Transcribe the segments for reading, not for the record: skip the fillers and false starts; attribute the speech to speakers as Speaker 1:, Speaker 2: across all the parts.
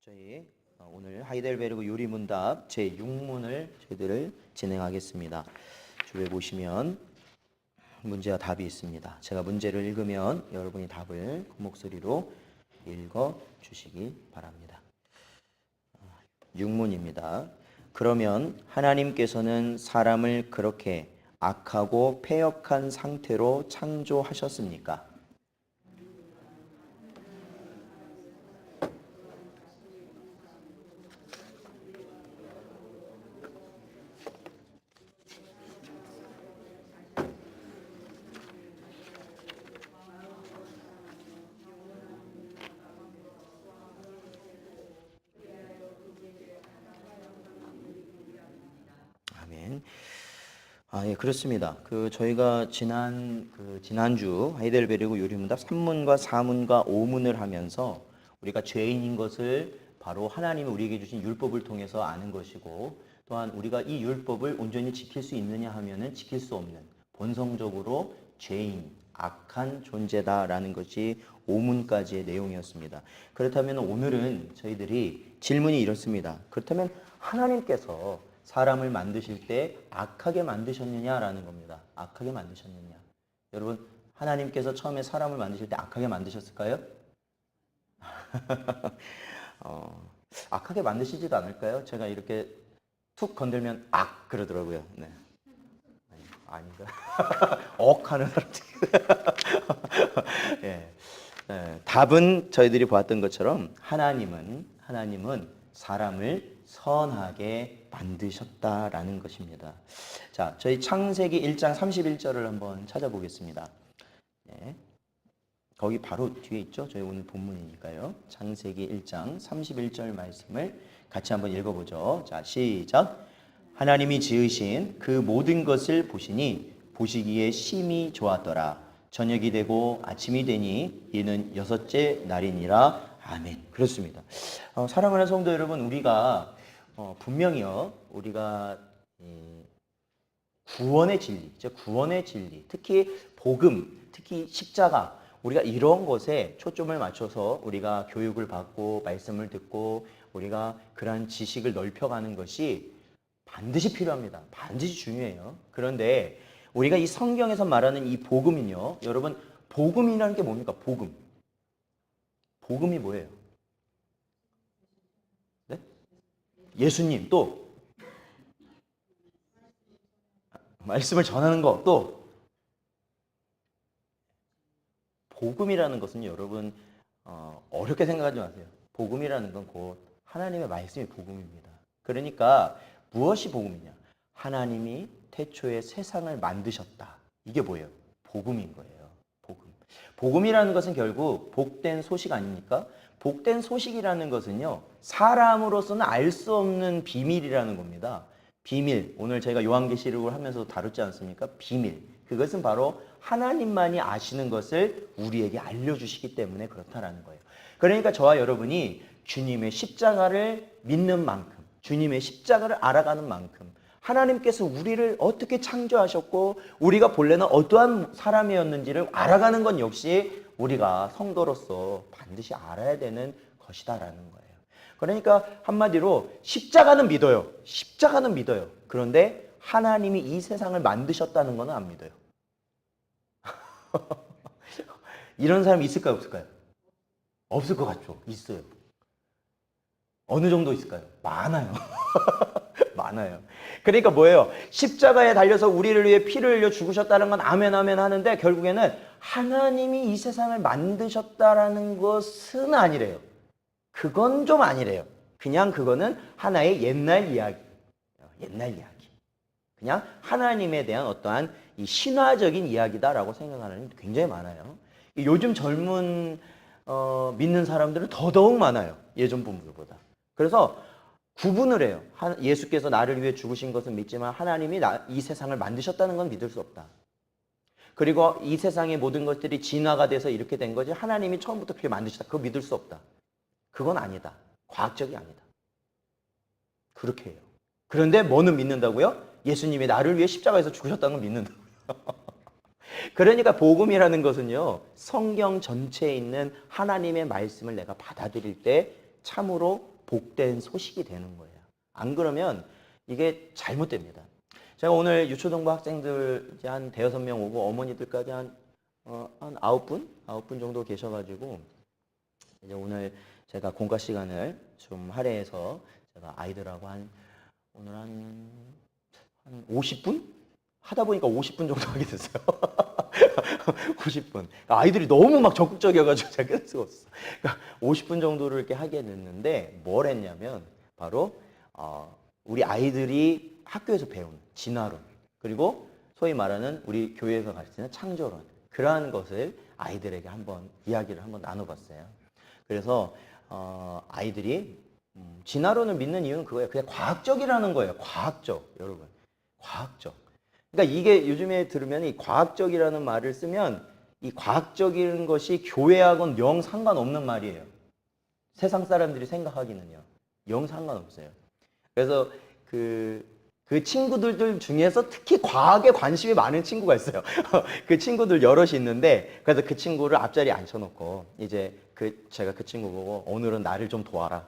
Speaker 1: 저희 오늘 하이델베르그 요리문답 제6문을 저희들을 진행하겠습니다. 주에 보시면 문제와 답이 있습니다. 제가 문제를 읽으면 여러분이 답을 그 목소리로 읽어 주시기 바랍니다. 6문입니다. 그러면 하나님께서는 사람을 그렇게 악하고 패역한 상태로 창조하셨습니까? 예, 그렇습니다. 저희가 지난주 하이델베르그 요리문답 3문과 4문과 5문을 하면서 우리가 죄인인 것을 바로 하나님이 우리에게 주신 율법을 통해서 아는 것이고, 또한 우리가 이 율법을 온전히 지킬 수 있느냐 하면은 지킬 수 없는 본성적으로 죄인, 악한 존재다라는 것이 5문까지의 내용이었습니다. 그렇다면 오늘은 저희들이 질문이 이렇습니다. 그렇다면 하나님께서 사람을 만드실 때 악하게 만드셨느냐라는 겁니다. 악하게 만드셨느냐. 여러분, 하나님께서 처음에 사람을 만드실 때 악하게 만드셨을까요? 악하게 만드시지도 않을까요? 제가 이렇게 툭 건들면 악 그러더라고요. 네. 아닌가? 억하는 사람들. 예. 답은 저희들이 보았던 것처럼 하나님은 사람을 선하게 만드셨다라는 것입니다. 자, 저희 창세기 1장 31절을 한번 찾아보겠습니다. 네. 거기 바로 뒤에 있죠. 저희 오늘 본문이니까요. 창세기 1장 31절 말씀을 같이 한번 읽어보죠. 자, 시작. 하나님이 지으신 그 모든 것을 보시니 보시기에 심히 좋았더라. 저녁이 되고 아침이 되니 이는 여섯째 날이니라. 아멘. 그렇습니다. 사랑하는 성도 여러분, 우리가 분명히요, 우리가 구원의 진리, 특히 복음, 특히 십자가, 우리가 이런 것에 초점을 맞춰서 우리가 교육을 받고 말씀을 듣고 우리가 그러한 지식을 넓혀가는 것이 반드시 필요합니다. 반드시 중요해요. 그런데 우리가 이 성경에서 말하는 이 복음은요, 여러분, 복음이라는 게 뭡니까? 복음이 뭐예요? 네? 예수님, 또 말씀을 전하는 거, 또 복음이라는 것은 여러분 어렵게 생각하지 마세요. 복음이라는 건 곧 하나님의 말씀이 복음입니다. 그러니까 무엇이 복음이냐? 하나님이 태초에 세상을 만드셨다. 이게 뭐예요? 복음인 거예요. 복음이라는 것은 결국 복된 소식 아닙니까? 복된 소식이라는 것은요, 사람으로서는 알 수 없는 비밀이라는 겁니다. 비밀, 오늘 저희가 요한계시록을 하면서 다뤘지 않습니까? 비밀. 그것은 바로 하나님만이 아시는 것을 우리에게 알려주시기 때문에 그렇다라는 거예요. 그러니까 저와 여러분이 주님의 십자가를 믿는 만큼, 주님의 십자가를 알아가는 만큼, 하나님께서 우리를 어떻게 창조하셨고 우리가 본래는 어떠한 사람이었는지를 알아가는 건 역시 우리가 성도로서 반드시 알아야 되는 것이다라는 거예요. 그러니까 한마디로 십자가는 믿어요. 그런데 하나님이 이 세상을 만드셨다는 건 안 믿어요. 이런 사람이 있을까요, 없을까요? 없을 것 같죠? 있어요. 어느 정도 있을까요? 많아요. 많아요. 그러니까 뭐예요? 십자가에 달려서 우리를 위해 피를 흘려 죽으셨다는 건 아멘 아멘 하는데 결국에는 하나님이 이 세상을 만드셨다라는 것은 아니래요. 그건 좀 아니래요. 그냥 그거는 하나의 옛날 이야기. 그냥 하나님에 대한 어떠한 이 신화적인 이야기다라고 생각하는 사람이 굉장히 많아요. 요즘 젊은 믿는 사람들은 더더욱 많아요. 예전 분들보다. 그래서 구분을 해요. 예수께서 나를 위해 죽으신 것은 믿지만 하나님이 이 세상을 만드셨다는 건 믿을 수 없다. 그리고 이 세상의 모든 것들이 진화가 돼서 이렇게 된 거지 하나님이 처음부터 그렇게 만드셨다. 그거 믿을 수 없다. 그건 아니다. 과학적이 아니다. 그렇게 해요. 그런데 뭐는 믿는다고요? 예수님이 나를 위해 십자가에서 죽으셨다는 걸 믿는다고요. 그러니까 복음이라는 것은요, 성경 전체에 있는 하나님의 말씀을 내가 받아들일 때 참으로 복된 소식이 되는 거예요. 안 그러면 이게 잘못됩니다. 제가 오늘 유초등부 학생들 이제 한 대여섯 명 오고 어머니들까지 한 9분 정도 계셔가지고 이제 오늘 제가 공과 시간을 좀 할애해서 제가 아이들하고 오늘 한 50분? 하다 보니까 50분 정도 하게 됐어요. 50분. 아이들이 너무 막 적극적이어가지고 제가 끊을 수가 없었어요. 그러니까 50분 정도를 이렇게 하게 됐는데 뭘 했냐면 바로 우리 아이들이 학교에서 배운 진화론 그리고 소위 말하는 우리 교회에서 가르치는 창조론 그러한 것을 아이들에게 한번 이야기를 한번 나눠봤어요. 그래서 아이들이 진화론을 믿는 이유는 그거예요. 그냥 과학적이라는 거예요. 과학적, 여러분. 과학적. 그러니까 이게 요즘에 들으면 이 과학적이라는 말을 쓰면 이 과학적인 것이 교회하고는 영 상관없는 말이에요. 세상 사람들이 생각하기는요. 영 상관없어요. 그래서 그 친구들 중에서 특히 과학에 관심이 많은 친구가 있어요. 그 친구들 여럿이 있는데 그래서 그 친구를 앞자리에 앉혀놓고 이제 제가 그 친구 보고 오늘은 나를 좀 도와라.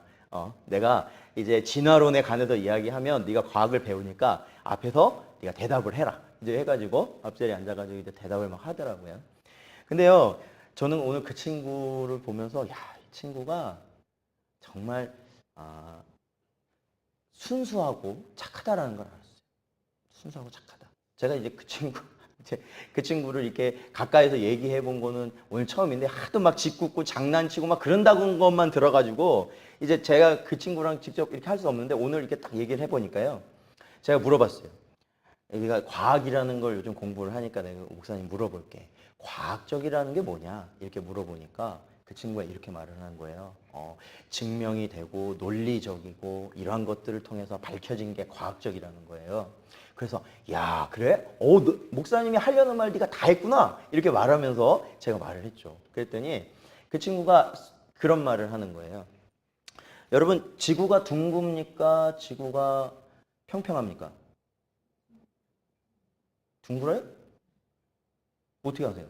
Speaker 1: 내가 이제 진화론에 관해서 이야기하면 네가 과학을 배우니까 앞에서 네가 대답을 해라. 이제 해가지고 앞자리에 앉아가지고 이제 대답을 막 하더라고요. 근데요, 저는 오늘 그 친구를 보면서 야, 이 친구가 정말 순수하고 착하다라는 걸 알았어요. 순수하고 착하다. 제가 이제 그 친구를 이렇게 가까이서 얘기해 본 거는 오늘 처음인데 하도 막 짓궂고 장난치고 막 그런다는 것만 들어가지고 이제 제가 그 친구랑 직접 이렇게 할 수 없는데 오늘 이렇게 딱 얘기를 해보니까요. 제가 물어봤어요. 우리가 과학이라는 걸 요즘 공부를 하니까 내가 목사님 물어볼게. 과학적이라는 게 뭐냐? 이렇게 물어보니까 그 친구가 이렇게 말을 하는 거예요. 증명이 되고 논리적이고 이러한 것들을 통해서 밝혀진 게 과학적이라는 거예요. 그래서 야 그래? 목사님이 하려는 말 네가 다 했구나 이렇게 말하면서 제가 말을 했죠. 그랬더니 그 친구가 그런 말을 하는 거예요. 여러분 지구가 둥굽니까? 지구가 평평합니까? 둥그래요? 어떻게 아세요?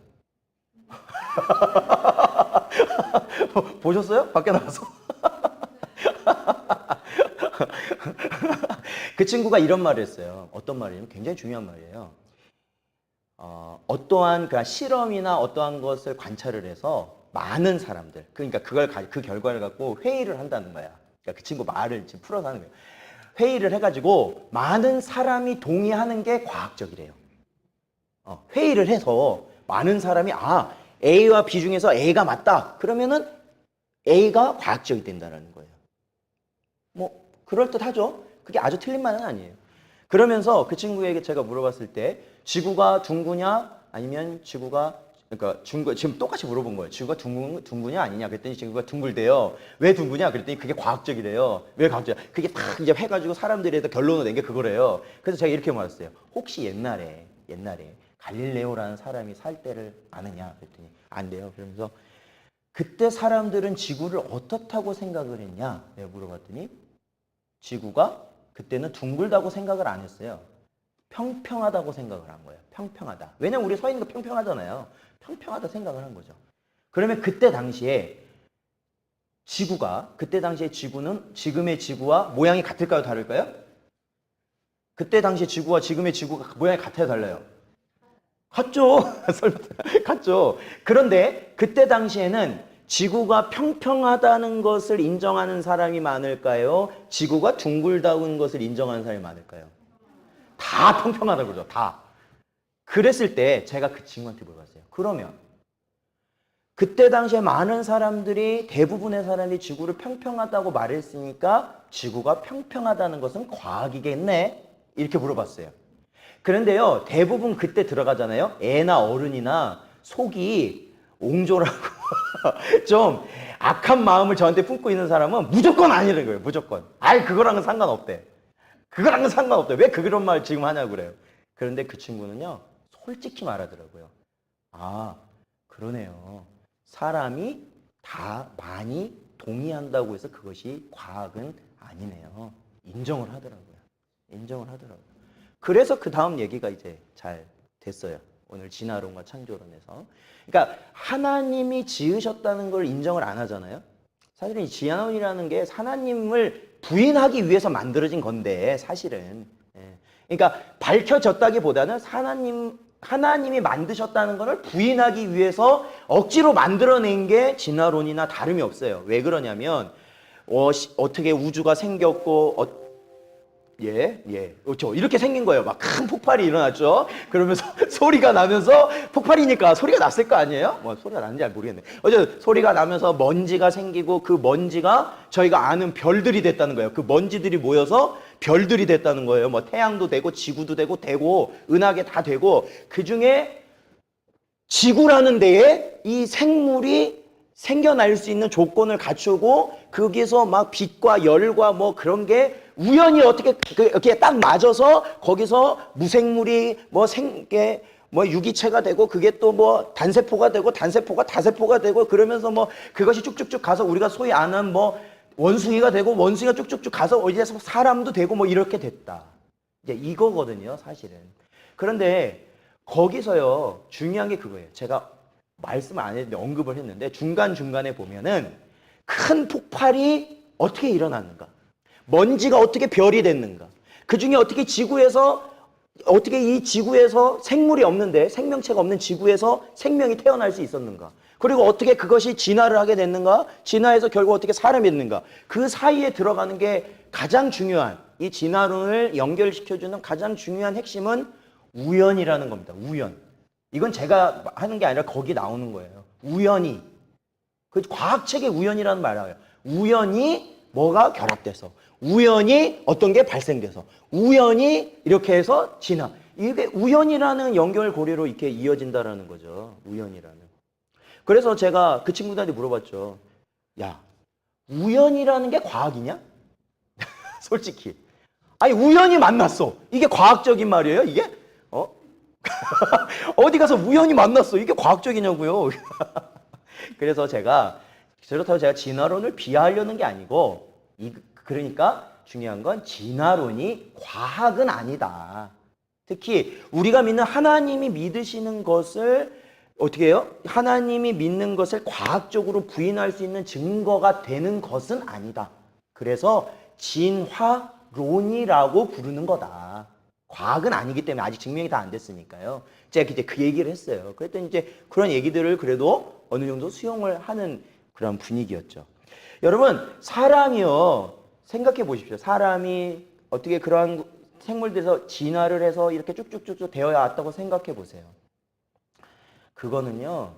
Speaker 1: 보셨어요? 밖에 나가서? 그 친구가 이런 말을 했어요. 어떤 말이냐면 굉장히 중요한 말이에요. 어떠한 그 실험이나 어떠한 것을 관찰을 해서 많은 사람들, 그러니까 그 결과를 갖고 회의를 한다는 거야. 그러니까 그 친구 말을 지금 풀어서 하는 거예요. 회의를 해가지고 많은 사람이 동의하는 게 과학적이래요. 회의를 해서 많은 사람이 A와 B 중에서 A가 맞다. 그러면은 A가 과학적이 된다는 거예요. 뭐 그럴듯하죠. 그게 아주 틀린 말은 아니에요. 그러면서 그 친구에게 제가 물어봤을 때 지구가 둥그냐 아니면 그러니까 지금 똑같이 물어본 거예요. 지구가 둥그냐 아니냐 그랬더니 지구가 둥글대요. 왜 둥그냐 그랬더니 그게 과학적이래요. 왜 과학적? 그게 딱 이제 해가지고 사람들이 해서 결론을 낸 게 그거래요. 그래서 제가 이렇게 말했어요. 혹시 옛날에 갈릴레오라는 사람이 살 때를 아느냐 그랬더니 안 돼요. 그러면서 그때 사람들은 지구를 어떻다고 생각을 했냐 내가 물어봤더니 지구가 그때는 둥글다고 생각을 안 했어요. 평평하다고 생각을 한 거예요. 평평하다. 왜냐면 우리 서 있는 거 평평하잖아요. 평평하다 생각을 한 거죠. 그러면 그때 당시에 지구는 지금의 지구와 모양이 같을까요? 다를까요? 그때 당시에 지구와 지금의 지구가 모양이 같아요? 달라요? 같죠. 같죠. 그런데 그때 당시에는 지구가 평평하다는 것을 인정하는 사람이 많을까요? 지구가 둥글다는 것을 인정하는 사람이 많을까요? 다 평평하다고 그러죠. 다. 그랬을 때 제가 그 친구한테 물어봤어요. 그러면 그때 당시에 많은 사람들이 대부분의 사람이 지구를 평평하다고 말했으니까 지구가 평평하다는 것은 과학이겠네? 이렇게 물어봤어요. 그런데요, 대부분 그때 들어가잖아요. 애나 어른이나 속이 옹졸하고 좀 악한 마음을 저한테 품고 있는 사람은 무조건 아니라는 거예요. 무조건. 그거랑은 상관없대. 그거랑은 상관없대. 왜 그런 말 지금 하냐고 그래요. 그런데 그 친구는요, 솔직히 말하더라고요. 그러네요. 사람이 다 많이 동의한다고 해서 그것이 과학은 아니네요. 인정을 하더라고요. 그래서 그 다음 얘기가 이제 잘 됐어요. 오늘 진화론과 창조론에서. 그러니까 하나님이 지으셨다는 걸 인정을 안 하잖아요. 사실은 이 진화론이라는 게 하나님을 부인하기 위해서 만들어진 건데 사실은. 그러니까 밝혀졌다기보다는 하나님이 만드셨다는 것을 부인하기 위해서 억지로 만들어낸 게 진화론이나 다름이 없어요. 왜 그러냐면 어떻게 우주가 생겼고 그렇죠. 이렇게 생긴 거예요. 막 큰 폭발이 일어났죠. 그러면서 소리가 나면서 폭발이니까 소리가 났을 거 아니에요? 뭐 소리가 났는지 잘 모르겠네. 어쨌든 소리가 나면서 먼지가 생기고 그 먼지가 저희가 아는 별들이 됐다는 거예요. 그 먼지들이 모여서 별들이 됐다는 거예요. 뭐 태양도 되고 지구도 되고 은하계 다 되고 그 중에 지구라는 데에 이 생물이 생겨날 수 있는 조건을 갖추고 거기서 막 빛과 열과 뭐 그런 게 우연히 어떻게 이렇게 딱 맞아서 거기서 무생물이 뭐 유기체가 되고 그게 또 뭐 단세포가 되고 단세포가 다세포가 되고 그러면서 뭐 그것이 쭉쭉쭉 가서 우리가 소위 아는 뭐 원숭이가 되고 원숭이가 쭉쭉쭉 가서 어디에서 사람도 되고 뭐 이렇게 됐다. 이제 이거거든요, 사실은. 그런데 거기서요 중요한 게 그거예요. 제가 말씀을 안 했는데 언급을 했는데 중간중간에 보면은 큰 폭발이 어떻게 일어났는가, 먼지가 어떻게 별이 됐는가, 그 중에 어떻게 이 지구에서 생물이 없는데 생명체가 없는 지구에서 생명이 태어날 수 있었는가, 그리고 어떻게 그것이 진화를 하게 됐는가, 진화해서 결국 어떻게 사람이 됐는가, 그 사이에 들어가는 게 가장 중요한 이 진화론을 연결시켜주는 가장 중요한 핵심은 우연이라는 겁니다. 우연. 이건 제가 하는 게 아니라 거기 나오는 거예요. 우연히. 그 과학책에 우연이라는 말을 해요. 우연히 뭐가 결합돼서, 우연히 어떤 게 발생돼서, 우연히 이렇게 해서 진화. 이게 우연이라는 연결고리로 이렇게 이어진다라는 거죠. 우연이라는. 그래서 제가 그 친구들한테 물어봤죠. 야, 우연이라는 게 과학이냐? 솔직히. 아니, 우연히 만났어. 이게 과학적인 말이에요, 이게? 어디 가서 우연히 만났어. 이게 과학적이냐고요. 그래서 그렇다고 제가 진화론을 비하하려는 게 아니고, 그러니까 중요한 건 진화론이 과학은 아니다. 특히 우리가 믿는 하나님이 믿으시는 것을 어떻게 해요? 하나님이 믿는 것을 과학적으로 부인할 수 있는 증거가 되는 것은 아니다. 그래서 진화론이라고 부르는 거다. 과학은 아니기 때문에 아직 증명이 다 안 됐으니까요. 제가 이제 그 얘기를 했어요. 그랬더니 이제 그런 얘기들을 그래도 어느 정도 수용을 하는 그런 분위기였죠. 여러분, 사람이요. 생각해 보십시오. 사람이 어떻게 그러한 생물들에서 진화를 해서 이렇게 쭉쭉쭉쭉 되어야 왔다고 생각해 보세요. 그거는요.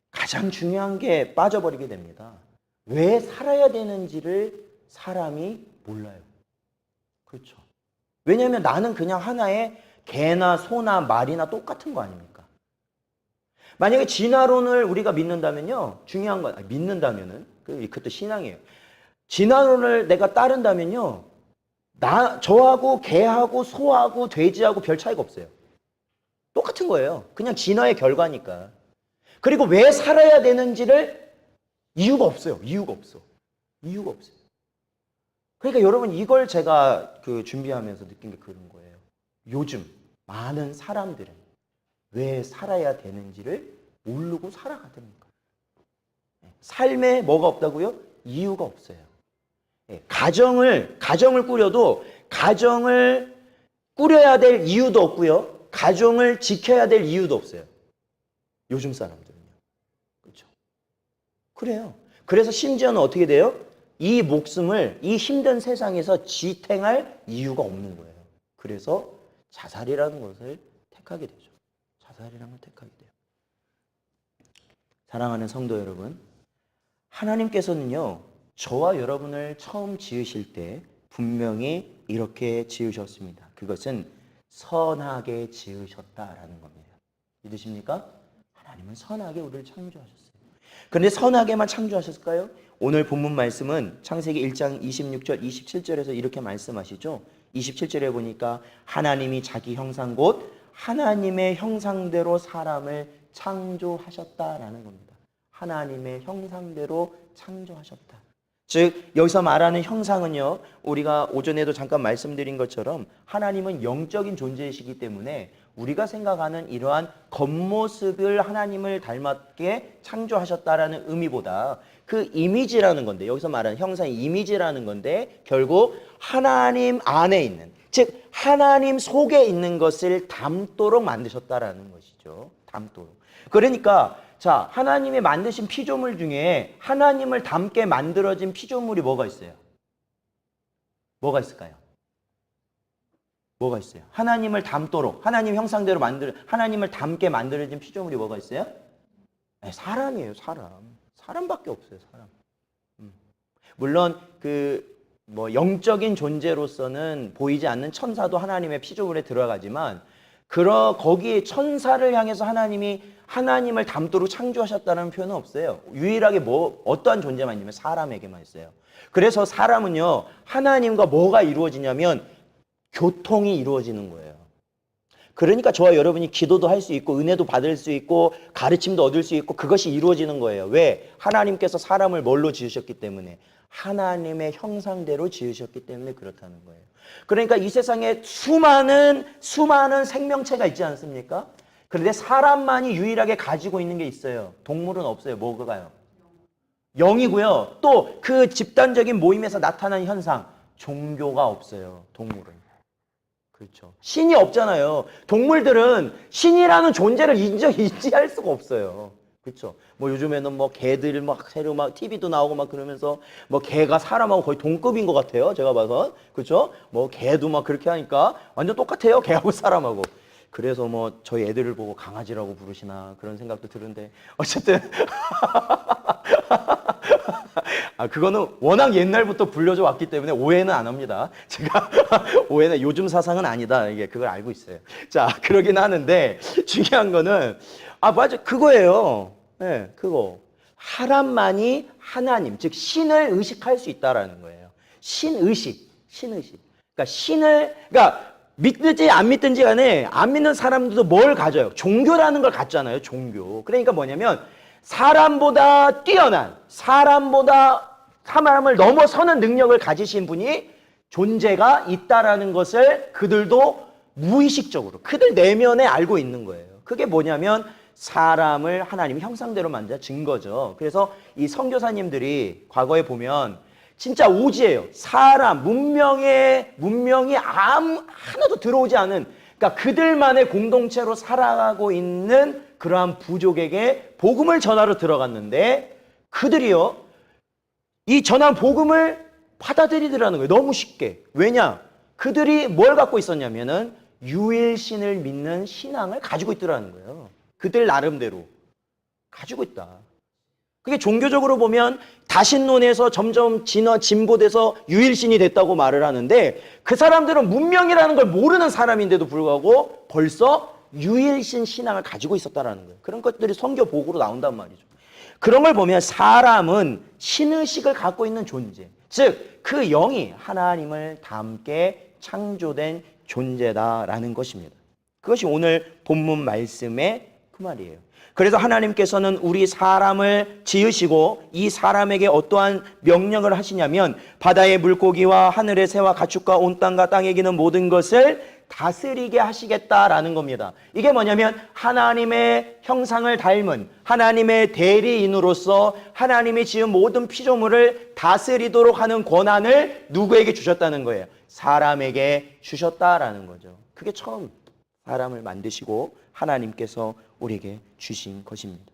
Speaker 1: 가장 중요한 게 빠져버리게 됩니다. 왜 살아야 되는지를 사람이 몰라요. 그렇죠. 왜냐하면 나는 그냥 하나의 개나 소나 말이나 똑같은 거 아닙니까? 만약에 진화론을 우리가 믿는다면요. 중요한 건, 믿는다면은, 그것도 신앙이에요. 진화론을 내가 따른다면요. 저하고 개하고 소하고 돼지하고 별 차이가 없어요. 똑같은 거예요. 그냥 진화의 결과니까. 그리고 왜 살아야 되는지를 이유가 없어요. 이유가 없어. 이유가 없어요. 그러니까 여러분 이걸 제가 준비하면서 느낀 게 그런 거예요. 요즘 많은 사람들은 왜 살아야 되는지를 모르고 살아가더니까. 삶에 뭐가 없다고요? 이유가 없어요. 가정을 꾸려도 가정을 꾸려야 될 이유도 없고요. 가정을 지켜야 될 이유도 없어요. 요즘 사람들은요. 그렇죠? 그래요. 그래서 심지어는 어떻게 돼요? 이 목숨을 이 힘든 세상에서 지탱할 이유가 없는 거예요. 그래서 자살이라는 것을 택하게 되죠. 자살이라는 걸 택하게 돼요. 사랑하는 성도 여러분, 하나님께서는요, 저와 여러분을 처음 지으실 때 분명히 이렇게 지으셨습니다. 그것은 선하게 지으셨다라는 겁니다. 믿으십니까? 하나님은 선하게 우리를 창조하셨어요. 그런데 선하게만 창조하셨을까요? 오늘 본문 말씀은 창세기 1장 26절, 27절에서 이렇게 말씀하시죠. 27절에 보니까 하나님이 자기 형상 곧 하나님의 형상대로 사람을 창조하셨다라는 겁니다. 하나님의 형상대로 창조하셨다. 즉 여기서 말하는 형상은요, 우리가 오전에도 잠깐 말씀드린 것처럼 하나님은 영적인 존재이시기 때문에 우리가 생각하는 이러한 겉모습을 하나님을 닮았게 창조하셨다라는 의미보다 그 이미지라는 건데, 여기서 말하는 형상의 이미지라는 건데 결국 하나님 안에 있는, 즉 하나님 속에 있는 것을 담도록 만드셨다라는 것이죠. 담도록. 그러니까 자, 하나님이 만드신 피조물 중에 하나님을 담게 만들어진 피조물이 뭐가 있어요? 뭐가 있을까요? 뭐가 있어요? 하나님을 담도록, 하나님 형상대로 하나님을 담게 만들어진 피조물이 뭐가 있어요? 네, 사람이에요, 사람. 사람밖에 없어요, 사람. 물론 영적인 존재로서는 보이지 않는 천사도 하나님의 피조물에 들어가지만 거기에 천사를 향해서 하나님이 하나님을 담도록 창조하셨다는 표현은 없어요. 유일하게 어떠한 존재만 있냐면 사람에게만 있어요. 그래서 사람은요, 하나님과 뭐가 이루어지냐면 교통이 이루어지는 거예요. 그러니까 저와 여러분이 기도도 할 수 있고 은혜도 받을 수 있고 가르침도 얻을 수 있고 그것이 이루어지는 거예요. 왜? 하나님께서 사람을 뭘로 지으셨기 때문에, 하나님의 형상대로 지으셨기 때문에 그렇다는 거예요. 그러니까 이 세상에 수많은 생명체가 있지 않습니까? 그런데 사람만이 유일하게 가지고 있는 게 있어요. 동물은 없어요. 뭐가요? 영이고요. 또 그 집단적인 모임에서 나타나는 현상, 종교가 없어요. 동물은. 그렇죠. 신이 없잖아요. 동물들은 신이라는 존재를 인지할 수가 없어요. 그렇죠. 요즘에는 개들 새로 TV도 나오고 그러면서 개가 사람하고 거의 동급인 것 같아요. 제가 봐서. 그렇죠. 개도 그렇게 하니까 완전 똑같아요. 개하고 사람하고. 그래서 저희 애들을 보고 강아지라고 부르시나 그런 생각도 드는데 어쨌든 그거는 워낙 옛날부터 불려져 왔기 때문에 오해는 안 합니다. 제가 오해는 요즘 사상은 아니다. 이게 그걸 알고 있어요. 자, 그러긴 하는데 중요한 거는 맞아. 그거예요. 네, 그거. 사람만이 하나님, 즉 신을 의식할 수 있다라는 거예요. 신의식. 그러니까 믿든지 안 믿든지 간에 안 믿는 사람들도 뭘 가져요? 종교라는 걸 갖잖아요. 종교. 그러니까 뭐냐면 사람보다 뛰어난, 사람을 넘어서는 능력을 가지신 분이 존재가 있다라는 것을 그들도 무의식적으로 그들 내면에 알고 있는 거예요. 그게 뭐냐면 사람을 하나님의 형상대로 만든 거죠. 그래서 이 선교사님들이 과거에 보면 진짜 오지예요. 사람, 문명이 하나도 들어오지 않은, 그러니까 그들만의 공동체로 살아가고 있는 그러한 부족에게 복음을 전하러 들어갔는데 그들이요, 이 전한 복음을 받아들이더라는 거예요. 너무 쉽게. 왜냐? 그들이 뭘 갖고 있었냐면은 유일신을 믿는 신앙을 가지고 있더라는 거예요. 그들 나름대로 가지고 있다. 그게 종교적으로 보면 다신론에서 점점 진보돼서 유일신이 됐다고 말을 하는데 그 사람들은 문명이라는 걸 모르는 사람인데도 불구하고 벌써 유일신 신앙을 가지고 있었다라는 거예요. 그런 것들이 선교 복으로 나온단 말이죠. 그런 걸 보면 사람은 신의식을 갖고 있는 존재, 즉 그 영이 하나님을 닮게 창조된 존재다라는 것입니다. 그것이 오늘 본문 말씀의 그 말이에요. 그래서 하나님께서는 우리 사람을 지으시고 이 사람에게 어떠한 명령을 하시냐면 바다의 물고기와 하늘의 새와 가축과 온 땅과 땅에 기는 모든 것을 다스리게 하시겠다라는 겁니다. 이게 뭐냐면 하나님의 형상을 닮은 하나님의 대리인으로서 하나님이 지은 모든 피조물을 다스리도록 하는 권한을 누구에게 주셨다는 거예요? 사람에게 주셨다라는 거죠. 그게 처음 사람을 만드시고 하나님께서 우리에게 주신 것입니다.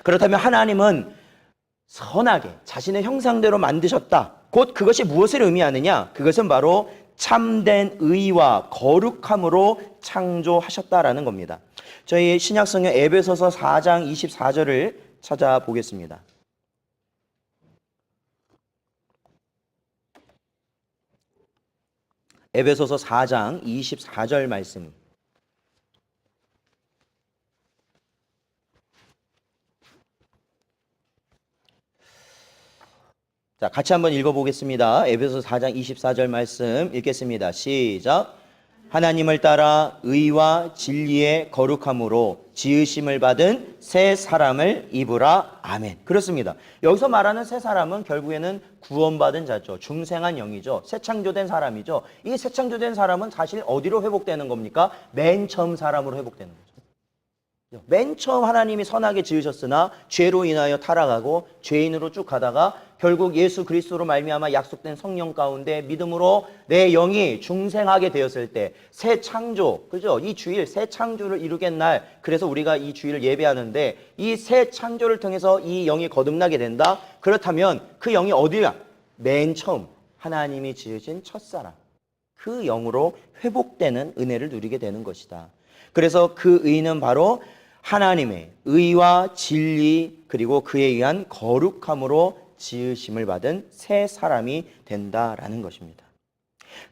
Speaker 1: 그렇다면 하나님은 선하게 자신의 형상대로 만드셨다. 곧 그것이 무엇을 의미하느냐? 그것은 바로 참된 의와 거룩함으로 창조하셨다라는 겁니다. 저희 신약성경 에베소서 4장 24절을 찾아보겠습니다. 에베소서 4장 24절 말씀. 자, 같이 한번 읽어보겠습니다. 에베소서 4장 24절 말씀 읽겠습니다. 시작. 하나님을 따라 의와 진리의 거룩함으로 지으심을 받은 새 사람을 입으라. 아멘. 그렇습니다. 여기서 말하는 새 사람은 결국에는 구원받은 자죠. 중생한 영이죠. 새 창조된 사람이죠. 이 새 창조된 사람은 사실 어디로 회복되는 겁니까? 맨 처음 사람으로 회복되는 거죠. 맨 처음 하나님이 선하게 지으셨으나 죄로 인하여 타락하고 죄인으로 쭉 가다가 결국 예수 그리스도로 말미암아 약속된 성령 가운데 믿음으로 내 영이 중생하게 되었을 때 새 창조, 그죠? 이 주일 새 창조를 이루겠 날, 그래서 우리가 이 주일을 예배하는데 이 새 창조를 통해서 이 영이 거듭나게 된다. 그렇다면 그 영이 어디야? 맨 처음 하나님이 지으신 첫사람, 그 영으로 회복되는 은혜를 누리게 되는 것이다. 그래서 그 의는 바로 하나님의 의와 진리 그리고 그에 의한 거룩함으로 지으심을 받은 새 사람이 된다라는 것입니다.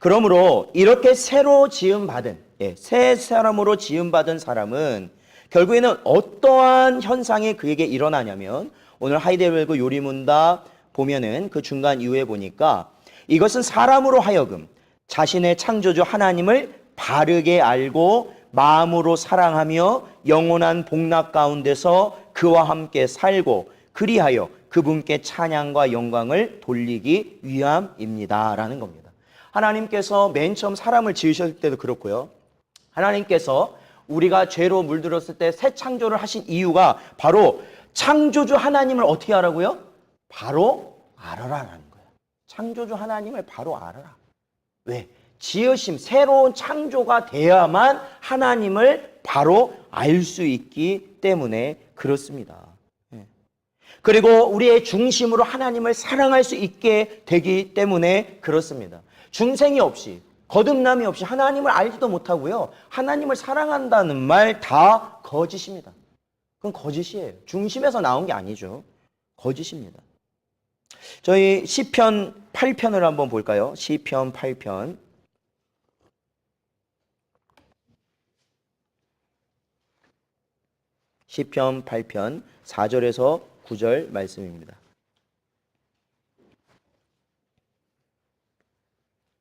Speaker 1: 그러므로 이렇게 새로 지음받은, 새 사람으로 지음받은 사람은 결국에는 어떠한 현상이 그에게 일어나냐면, 오늘 하이델베르그 요리문답 보면은 그 중간 이후에 보니까 이것은 사람으로 하여금 자신의 창조주 하나님을 바르게 알고 마음으로 사랑하며 영원한 복락 가운데서 그와 함께 살고 그리하여 그분께 찬양과 영광을 돌리기 위함입니다 라는 겁니다. 하나님께서 맨 처음 사람을 지으실 때도 그렇고요, 하나님께서 우리가 죄로 물들었을 때 새 창조를 하신 이유가 바로 창조주 하나님을 어떻게 하라고요? 바로 알아라라는 거예요. 창조주 하나님을 바로 알아라. 왜? 지으심, 새로운 창조가 돼야만 하나님을 바로 알 수 있기 때문에 그렇습니다. 그리고 우리의 중심으로 하나님을 사랑할 수 있게 되기 때문에 그렇습니다. 중생이 없이, 거듭남이 없이 하나님을 알지도 못하고요, 하나님을 사랑한다는 말 다 거짓입니다. 그건 거짓이에요. 중심에서 나온 게 아니죠. 거짓입니다. 저희 시편 8편을 한번 볼까요? 시편 8편. 시편 8편 4절에서 9절 말씀입니다.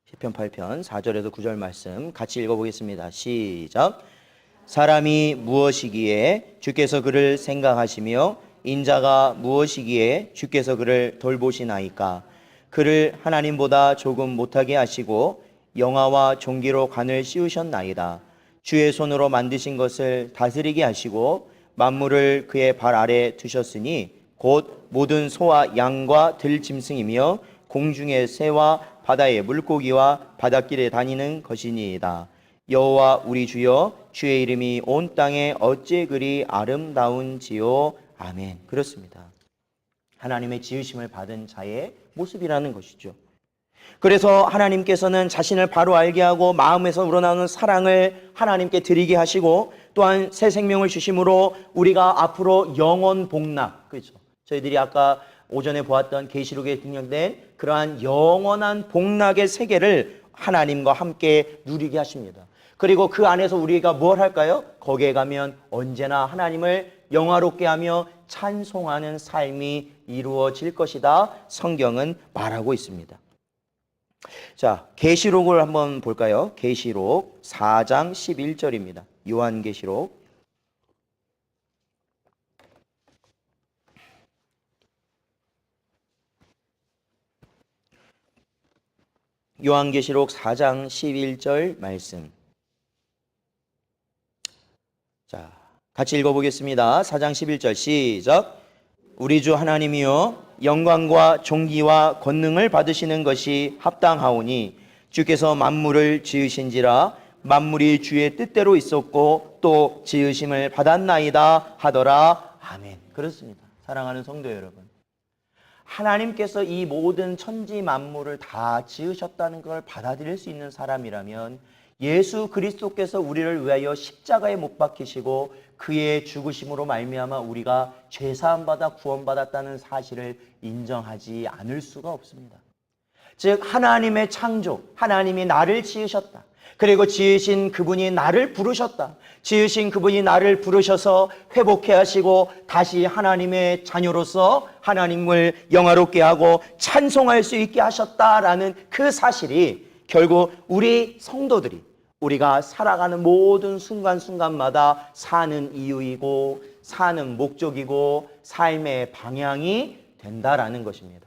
Speaker 1: 시편 8편 4절에서 9절 말씀 같이 읽어보겠습니다. 시작. 사람이 무엇이기에 주께서 그를 생각하시며 인자가 무엇이기에 주께서 그를 돌보시나이까. 그를 하나님보다 조금 못하게 하시고 영화와 종기로 관을 씌우셨나이다. 주의 손으로 만드신 것을 다스리게 하시고 만물을 그의 발 아래 두셨으니 곧 모든 소와 양과 들짐승이며 공중의 새와 바다의 물고기와 바닷길에 다니는 것이니이다. 여호와 우리 주여, 주의 이름이 온 땅에 어찌 그리 아름다운지요. 아멘. 그렇습니다. 하나님의 지으심을 받은 자의 모습이라는 것이죠. 그래서 하나님께서는 자신을 바로 알게 하고 마음에서 우러나오는 사랑을 하나님께 드리게 하시고, 또한 새 생명을 주심으로 우리가 앞으로 영원 복락, 그렇죠, 저희들이 아까 오전에 보았던 계시록에 등장된 그러한 영원한 복락의 세계를 하나님과 함께 누리게 하십니다. 그리고 그 안에서 우리가 뭘 할까요? 거기에 가면 언제나 하나님을 영화롭게 하며 찬송하는 삶이 이루어질 것이다, 성경은 말하고 있습니다. 자, 계시록을 한번 볼까요? 계시록 4장 11절입니다. 요한계시록 요한계시록 4장 11절 말씀. 자, 같이 읽어보겠습니다. 4장 11절 시작. 우리 주 하나님이여, 영광과 존귀와 권능을 받으시는 것이 합당하오니 주께서 만물을 지으신지라 만물이 주의 뜻대로 있었고 또 지으심을 받았나이다 하더라. 아멘. 그렇습니다. 사랑하는 성도 여러분, 하나님께서 이 모든 천지 만물을 다 지으셨다는 걸 받아들일 수 있는 사람이라면 예수 그리스도께서 우리를 위하여 십자가에 못 박히시고 그의 죽으심으로 말미암아 우리가 죄사함 받아 구원받았다는 사실을 인정하지 않을 수가 없습니다. 즉 하나님의 창조, 하나님이 나를 지으셨다. 그리고 지으신 그분이 나를 부르셨다. 지으신 그분이 나를 부르셔서 회복해 하시고 다시 하나님의 자녀로서 하나님을 영화롭게 하고 찬송할 수 있게 하셨다라는 그 사실이 결국 우리 성도들이 우리가 살아가는 모든 순간순간마다 사는 이유이고 사는 목적이고 삶의 방향이 된다라는 것입니다.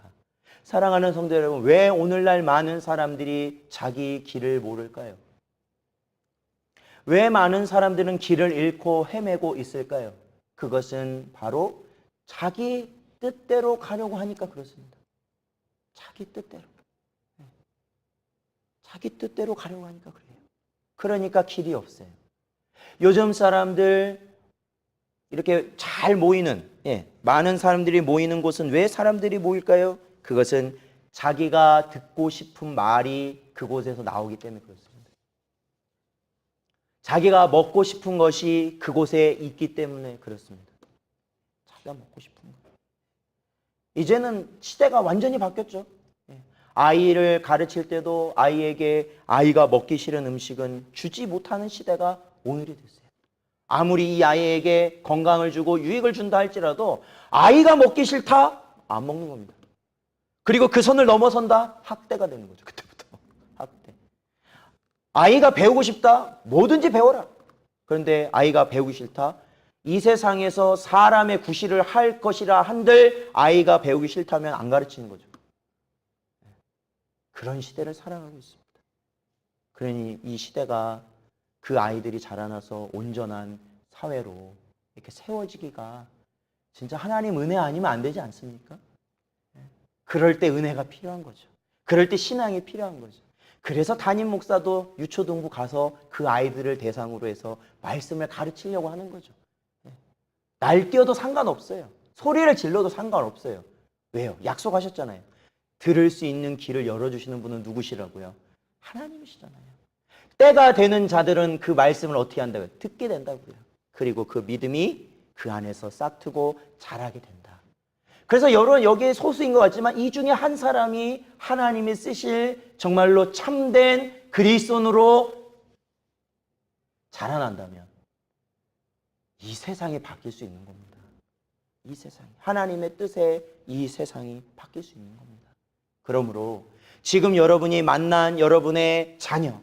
Speaker 1: 사랑하는 성도 여러분, 왜 오늘날 많은 사람들이 자기 길을 모를까요? 왜 많은 사람들은 길을 잃고 헤매고 있을까요? 그것은 바로 자기 뜻대로 가려고 하니까 그렇습니다. 자기 뜻대로. 자기 뜻대로 가려고 하니까 그래요. 그러니까 길이 없어요. 요즘 사람들 이렇게 잘 모이는, 많은 사람들이 모이는 곳은 왜 사람들이 모일까요? 그것은 자기가 듣고 싶은 말이 그곳에서 나오기 때문에 그렇습니다. 자기가 먹고 싶은 것이 그곳에 있기 때문에 그렇습니다. 자기가 먹고 싶은 것. 이제는 시대가 완전히 바뀌었죠. 아이를 가르칠 때도 아이에게 아이가 먹기 싫은 음식은 주지 못하는 시대가 오늘이 됐어요. 아무리 이 아이에게 건강을 주고 유익을 준다 할지라도 아이가 먹기 싫다? 안 먹는 겁니다. 그리고 그 선을 넘어선다? 학대가 되는 거죠. 그때부터 학대. 아이가 배우고 싶다? 뭐든지 배워라. 그런데 아이가 배우기 싫다? 이 세상에서 사람의 구실을 할 것이라 한들 아이가 배우기 싫다면 안 가르치는 거죠. 그런 시대를 살아가고 있습니다. 그러니 이 시대가 그 아이들이 자라나서 온전한 사회로 이렇게 세워지기가 진짜 하나님 은혜 아니면 안 되지 않습니까? 그럴 때 은혜가 필요한 거죠. 그럴 때 신앙이 필요한 거죠. 그래서 담임 목사도 유초등부 가서 그 아이들을 대상으로 해서 말씀을 가르치려고 하는 거죠. 날뛰어도 상관없어요. 소리를 질러도 상관없어요. 왜요? 약속하셨잖아요. 들을 수 있는 길을 열어주시는 분은 누구시라고요? 하나님이시잖아요. 때가 되는 자들은 그 말씀을 어떻게 한다고요? 듣게 된다고요. 그리고 그 믿음이 그 안에서 싹트고 자라게 된다. 그래서 여러분 여기에 소수인 것 같지만 이 중에 한 사람이 하나님이 쓰실 정말로 참된 그리스도인으로 자라난다면 이 세상이 바뀔 수 있는 겁니다. 이 세상이. 하나님의 뜻에 이 세상이 바뀔 수 있는 겁니다. 그러므로 지금 여러분이 만난 여러분의 자녀,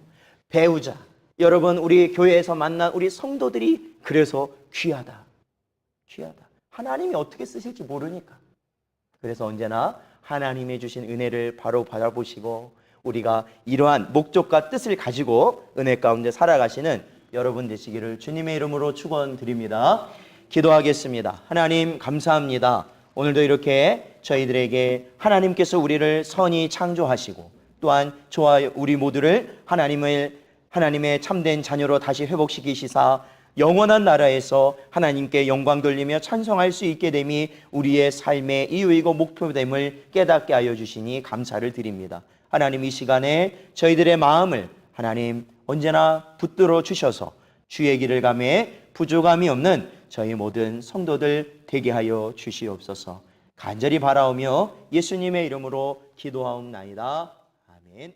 Speaker 1: 배우자, 여러분 우리 교회에서 만난 우리 성도들이 그래서 귀하다. 귀하다. 하나님이 어떻게 쓰실지 모르니까. 그래서 언제나 하나님이 주신 은혜를 바로 바라보시고 우리가 이러한 목적과 뜻을 가지고 은혜 가운데 살아가시는 여러분 되시기를 주님의 이름으로 축원드립니다. 기도하겠습니다. 하나님 감사합니다. 오늘도 이렇게 저희들에게 하나님께서 우리를 선히 창조하시고 또한 저와 우리 모두를 하나님의 참된 자녀로 다시 회복시키시사 영원한 나라에서 하나님께 영광 돌리며 찬송할 수 있게 됨이 우리의 삶의 이유이고 목표됨을 깨닫게 하여 주시니 감사를 드립니다. 하나님 이 시간에 저희들의 마음을 하나님 언제나 붙들어 주셔서 주의 길을 가매 부족함이 없는 저희 모든 성도들 되게 하여 주시옵소서. 간절히 바라오며 예수님의 이름으로 기도하옵나이다. 아멘.